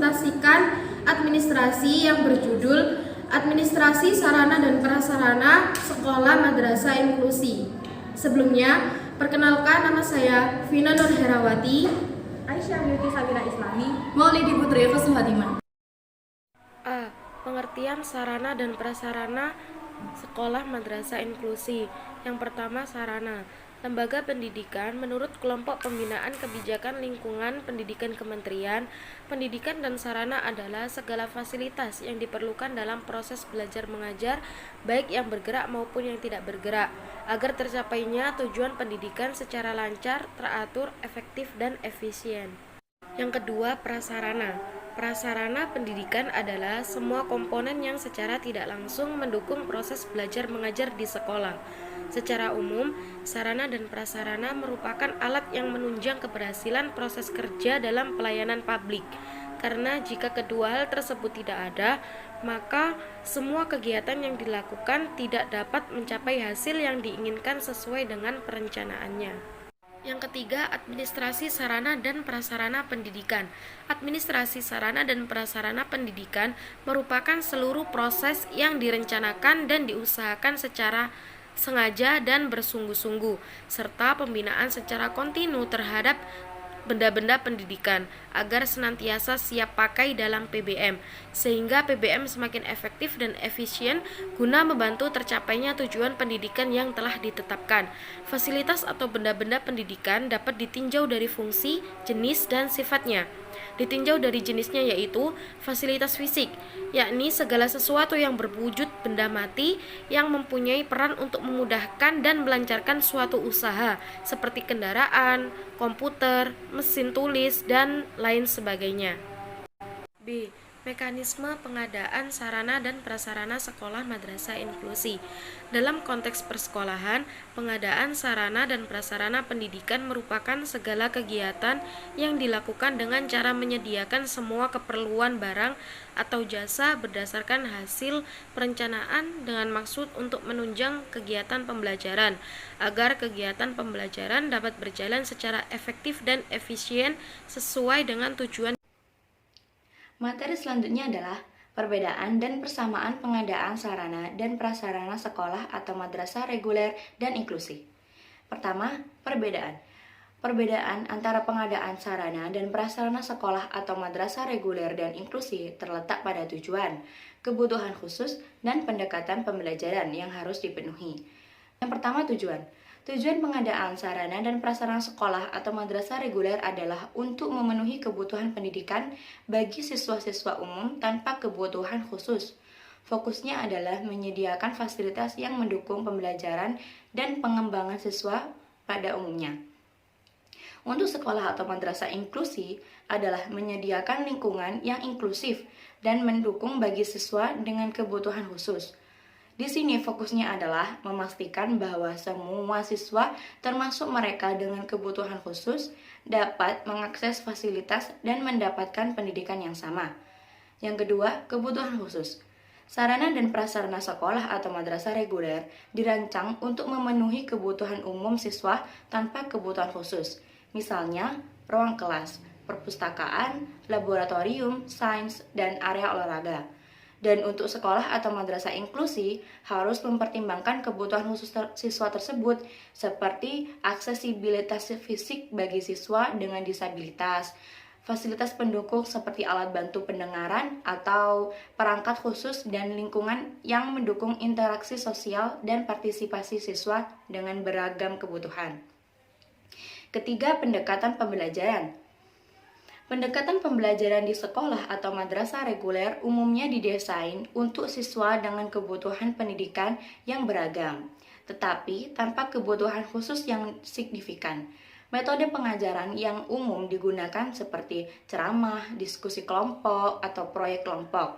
mempresentasikan administrasi yang berjudul Administrasi Sarana dan Prasarana Sekolah Madrasah Inklusi. Sebelumnya, perkenalkan nama saya Vina Nur Herawati, Aisyah Binti Sabira Islami, Maulidi Putri Fatimah. A. Pengertian sarana dan prasarana sekolah madrasah inklusi. Yang pertama, sarana. Lembaga pendidikan menurut kelompok pembinaan kebijakan lingkungan pendidikan Kementerian Pendidikan dan Sarana adalah segala fasilitas yang diperlukan dalam proses belajar mengajar, baik yang bergerak maupun yang tidak bergerak, agar tercapainya tujuan pendidikan secara lancar, teratur, efektif, dan efisien. Yang kedua, prasarana. Prasarana pendidikan adalah semua komponen yang secara tidak langsung mendukung proses belajar mengajar di sekolah. Secara umum, sarana dan prasarana merupakan alat yang menunjang keberhasilan proses kerja dalam pelayanan publik. Karena jika kedua hal tersebut tidak ada, maka semua kegiatan yang dilakukan tidak dapat mencapai hasil yang diinginkan sesuai dengan perencanaannya. Yang ketiga, administrasi sarana dan prasarana pendidikan. Administrasi sarana dan prasarana pendidikan merupakan seluruh proses yang direncanakan dan diusahakan secara sengaja dan bersungguh-sungguh, serta pembinaan secara kontinu terhadap benda-benda pendidikan agar senantiasa siap pakai dalam PBM, sehingga PBM semakin efektif dan efisien guna membantu tercapainya tujuan pendidikan yang telah ditetapkan. Fasilitas atau benda-benda pendidikan dapat ditinjau dari fungsi, jenis, dan sifatnya. Ditinjau dari jenisnya yaitu fasilitas fisik, yakni segala sesuatu yang berwujud benda mati yang mempunyai peran untuk memudahkan dan melancarkan suatu usaha seperti kendaraan, komputer, mesin tulis, dan lain sebagainya. B. Mekanisme pengadaan sarana dan prasarana sekolah madrasah inklusi. Dalam konteks persekolahan, pengadaan sarana dan prasarana pendidikan merupakan segala kegiatan yang dilakukan dengan cara menyediakan semua keperluan barang atau jasa berdasarkan hasil perencanaan dengan maksud untuk menunjang kegiatan pembelajaran, agar kegiatan pembelajaran dapat berjalan secara efektif dan efisien sesuai dengan tujuan. Materi selanjutnya adalah perbedaan dan persamaan pengadaan sarana dan prasarana sekolah atau madrasah reguler dan inklusi. Pertama, perbedaan. Perbedaan antara pengadaan sarana dan prasarana sekolah atau madrasah reguler dan inklusi terletak pada tujuan, kebutuhan khusus, dan pendekatan pembelajaran yang harus dipenuhi. Yang pertama, tujuan. Tujuan pengadaan sarana dan prasarana sekolah atau madrasah reguler adalah untuk memenuhi kebutuhan pendidikan bagi siswa-siswa umum tanpa kebutuhan khusus. Fokusnya adalah menyediakan fasilitas yang mendukung pembelajaran dan pengembangan siswa pada umumnya. Untuk sekolah atau madrasah inklusi adalah menyediakan lingkungan yang inklusif dan mendukung bagi siswa dengan kebutuhan khusus. Di sini fokusnya adalah memastikan bahwa semua siswa, termasuk mereka dengan kebutuhan khusus, dapat mengakses fasilitas dan mendapatkan pendidikan yang sama. Yang kedua, kebutuhan khusus. Sarana dan prasarana sekolah atau madrasah reguler dirancang untuk memenuhi kebutuhan umum siswa tanpa kebutuhan khusus. Misalnya, ruang kelas, perpustakaan, laboratorium, sains, dan area olahraga. Dan untuk sekolah atau madrasah inklusi harus mempertimbangkan kebutuhan khusus siswa tersebut seperti aksesibilitas fisik bagi siswa dengan disabilitas, fasilitas pendukung seperti alat bantu pendengaran atau perangkat khusus dan lingkungan yang mendukung interaksi sosial dan partisipasi siswa dengan beragam kebutuhan. Ketiga, pendekatan pembelajaran. Pendekatan pembelajaran di sekolah atau madrasah reguler umumnya didesain untuk siswa dengan kebutuhan pendidikan yang beragam, tetapi tanpa kebutuhan khusus yang signifikan. Metode pengajaran yang umum digunakan seperti ceramah, diskusi kelompok, atau proyek kelompok.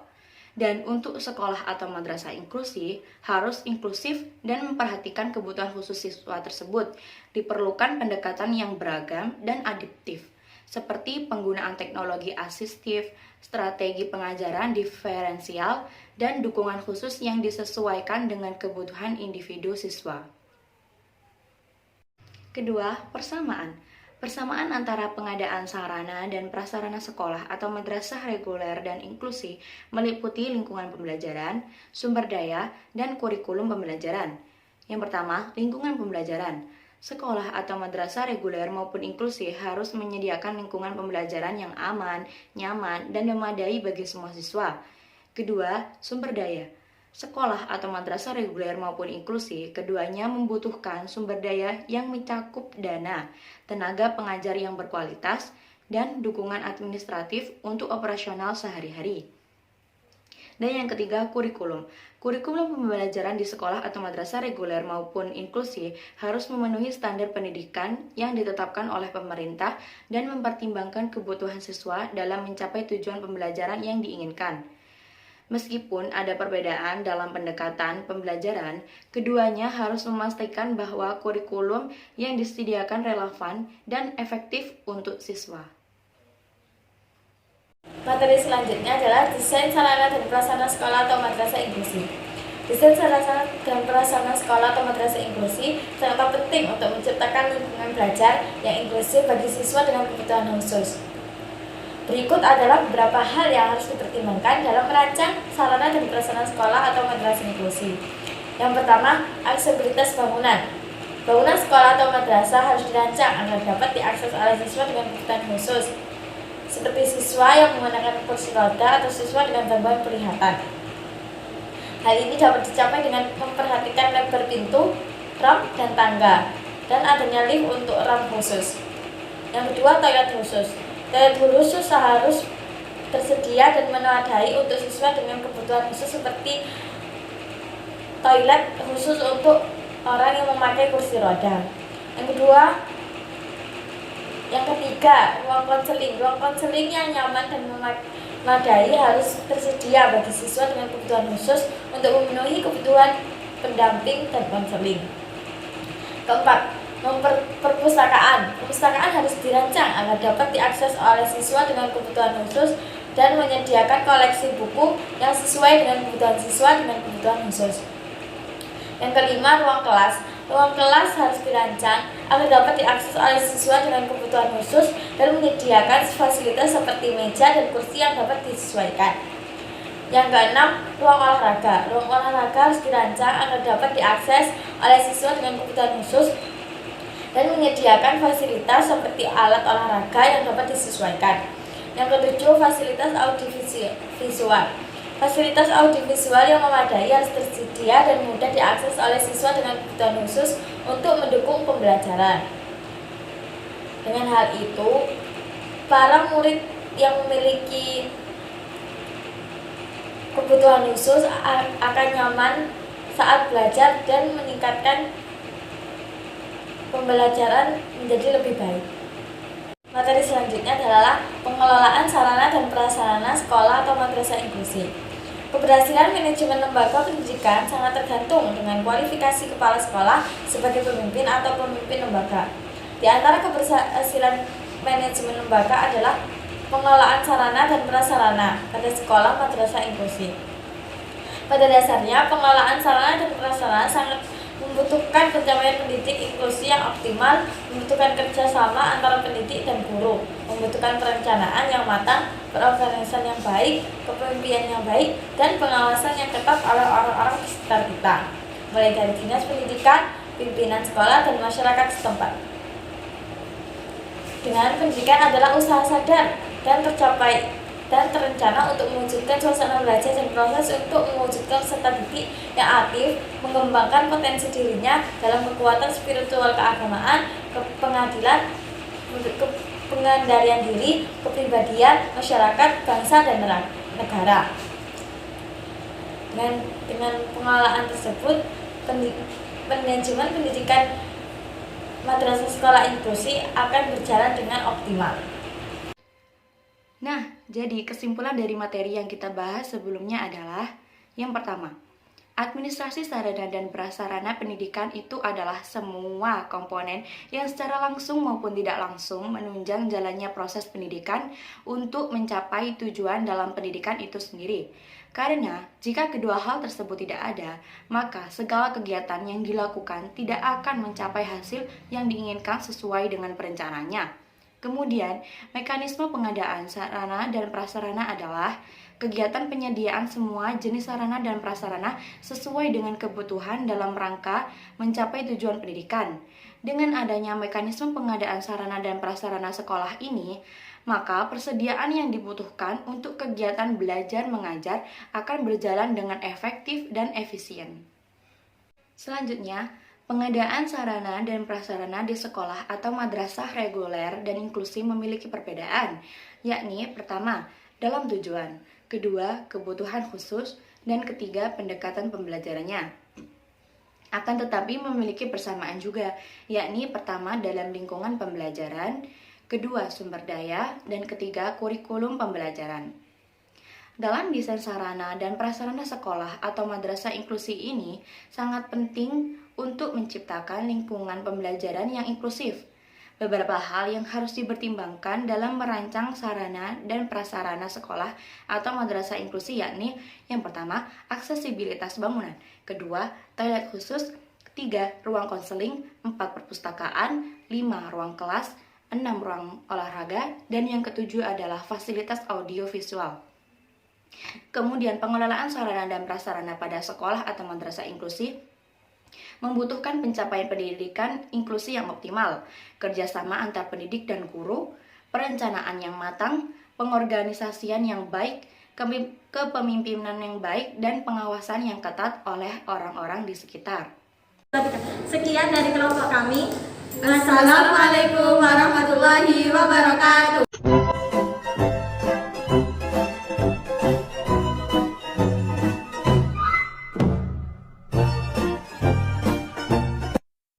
Dan untuk sekolah atau madrasah inklusi harus inklusif dan memperhatikan kebutuhan khusus siswa tersebut. Diperlukan pendekatan yang beragam dan adaptif, seperti penggunaan teknologi asistif, strategi pengajaran diferensial, dan dukungan khusus yang disesuaikan dengan kebutuhan individu siswa. Kedua, persamaan. Persamaan antara pengadaan sarana dan prasarana sekolah atau madrasah reguler dan inklusi meliputi lingkungan pembelajaran, sumber daya, dan kurikulum pembelajaran. Yang pertama, lingkungan pembelajaran. Sekolah atau madrasah reguler maupun inklusi harus menyediakan lingkungan pembelajaran yang aman, nyaman, dan memadai bagi semua siswa. Kedua, sumber daya. Sekolah atau madrasah reguler maupun inklusi, keduanya membutuhkan sumber daya yang mencakup dana, tenaga pengajar yang berkualitas, dan dukungan administratif untuk operasional sehari-hari. Dan yang ketiga, kurikulum. Kurikulum pembelajaran di sekolah atau madrasah reguler maupun inklusi harus memenuhi standar pendidikan yang ditetapkan oleh pemerintah dan mempertimbangkan kebutuhan siswa dalam mencapai tujuan pembelajaran yang diinginkan. Meskipun ada perbedaan dalam pendekatan pembelajaran, keduanya harus memastikan bahwa kurikulum yang disediakan relevan dan efektif untuk siswa. Materi selanjutnya adalah desain sarana dan prasarana sekolah atau madrasah inklusi. Desain sarana dan prasarana sekolah atau madrasah inklusi sangat penting untuk menciptakan lingkungan belajar yang inklusif bagi siswa dengan kebutuhan khusus. Berikut adalah beberapa hal yang harus dipertimbangkan dalam merancang sarana dan prasarana sekolah atau madrasah inklusi. Yang pertama, aksesibilitas bangunan. Bangunan sekolah atau madrasah harus dirancang agar dapat diakses oleh siswa dengan kebutuhan khusus, seperti siswa yang menggunakan kursi roda atau siswa dengan gangguan penglihatan. Hal ini dapat dicapai dengan memperhatikan lebar pintu, ramp, dan tangga, dan adanya lift untuk ramp khusus. Yang kedua, toilet khusus. Toilet khusus harus tersedia dan memadai untuk siswa dengan kebutuhan khusus seperti toilet khusus untuk orang yang memakai kursi roda. Yang ketiga, ruang konseling. Ruang konseling yang nyaman dan memadai harus tersedia bagi siswa dengan kebutuhan khusus untuk memenuhi kebutuhan pendamping dan konseling. Keempat, perpustakaan. Perpustakaan harus dirancang agar dapat diakses oleh siswa dengan kebutuhan khusus dan menyediakan koleksi buku yang sesuai dengan kebutuhan siswa dengan kebutuhan khusus. Yang kelima, ruang kelas. Ruang kelas harus dirancang agar dapat diakses oleh siswa dengan kebutuhan khusus dan menyediakan fasilitas seperti meja dan kursi yang dapat disesuaikan. Yang keenam, ruang olahraga. Ruang olahraga harus dirancang agar dapat diakses oleh siswa dengan kebutuhan khusus dan menyediakan fasilitas seperti alat olahraga yang dapat disesuaikan. Yang ketujuh, fasilitas audiovisual. Fasilitas audiovisual yang memadai harus tersedia dan mudah diakses oleh siswa dengan kebutuhan khusus untuk mendukung pembelajaran. Dengan hal itu, para murid yang memiliki kebutuhan khusus akan nyaman saat belajar dan meningkatkan pembelajaran menjadi lebih baik. Materi selanjutnya adalah pengelolaan sarana dan prasarana sekolah atau madrasah inklusi. Keberhasilan manajemen lembaga pendidikan sangat tergantung dengan kualifikasi kepala sekolah sebagai pemimpin atau pemimpin lembaga. Di antara keberhasilan manajemen lembaga adalah pengelolaan sarana dan prasarana pada sekolah madrasah inklusi. Pada dasarnya, pengelolaan sarana dan prasarana sangat membutuhkan pencapaian pendidik inklusi yang optimal, membutuhkan kerjasama antara pendidik dan guru, membutuhkan perencanaan yang matang, perorganisasian yang baik, kepemimpinan yang baik, dan pengawasan yang ketat oleh orang-orang di sekitar kita, mulai dari dinas pendidikan, pimpinan sekolah, dan masyarakat setempat. Dengan pendidikan adalah usaha sadar dan tercapai dan terencana untuk mewujudkan suasana belajar dan proses untuk mewujudkan serta didik yang aktif, mengembangkan potensi dirinya dalam kekuatan spiritual keagamaan, pengadilan, pengendalian diri, kepribadian, masyarakat, bangsa, dan negara. Dengan pengelolaan tersebut, manajemen pendidikan madrasah sekolah inklusi akan berjalan dengan optimal. Nah, jadi kesimpulan dari materi yang kita bahas sebelumnya adalah yang pertama, Administrasi sarana dan prasarana pendidikan itu adalah semua komponen yang secara langsung maupun tidak langsung menunjang jalannya proses pendidikan untuk mencapai tujuan dalam pendidikan itu sendiri. Karena jika kedua hal tersebut tidak ada, maka segala kegiatan yang dilakukan tidak akan mencapai hasil yang diinginkan sesuai dengan perencanaannya. Kemudian, mekanisme pengadaan sarana dan prasarana adalah kegiatan penyediaan semua jenis sarana dan prasarana sesuai dengan kebutuhan dalam rangka mencapai tujuan pendidikan. Dengan adanya mekanisme pengadaan sarana dan prasarana sekolah ini, maka persediaan yang dibutuhkan untuk kegiatan belajar mengajar akan berjalan dengan efektif dan efisien. Selanjutnya, pengadaan sarana dan prasarana di sekolah atau madrasah reguler dan inklusi memiliki perbedaan, yakni pertama, dalam tujuan, kedua, kebutuhan khusus, dan ketiga, pendekatan pembelajarannya. Akan tetapi memiliki persamaan juga, yakni pertama, dalam lingkungan pembelajaran, kedua, sumber daya, dan ketiga, kurikulum pembelajaran. Dalam desain sarana dan prasarana sekolah atau madrasah inklusi ini sangat penting untuk menciptakan lingkungan pembelajaran yang inklusif. Beberapa hal yang harus dipertimbangkan dalam merancang sarana dan prasarana sekolah atau madrasah inklusi yakni yang pertama, aksesibilitas bangunan, kedua, toilet khusus, ketiga, ruang konseling, 4, perpustakaan, 5, ruang kelas, 6, ruang olahraga, dan yang ketujuh adalah fasilitas audio visual. Kemudian pengelolaan sarana dan prasarana pada sekolah atau madrasah inklusi membutuhkan pencapaian pendidikan inklusi yang optimal, kerjasama antar pendidik dan guru, perencanaan yang matang, pengorganisasian yang baik, kepemimpinan yang baik, dan pengawasan yang ketat oleh orang-orang di sekitar. Sekian dari kelompok kami. Assalamualaikum warahmatullahi wabarakatuh.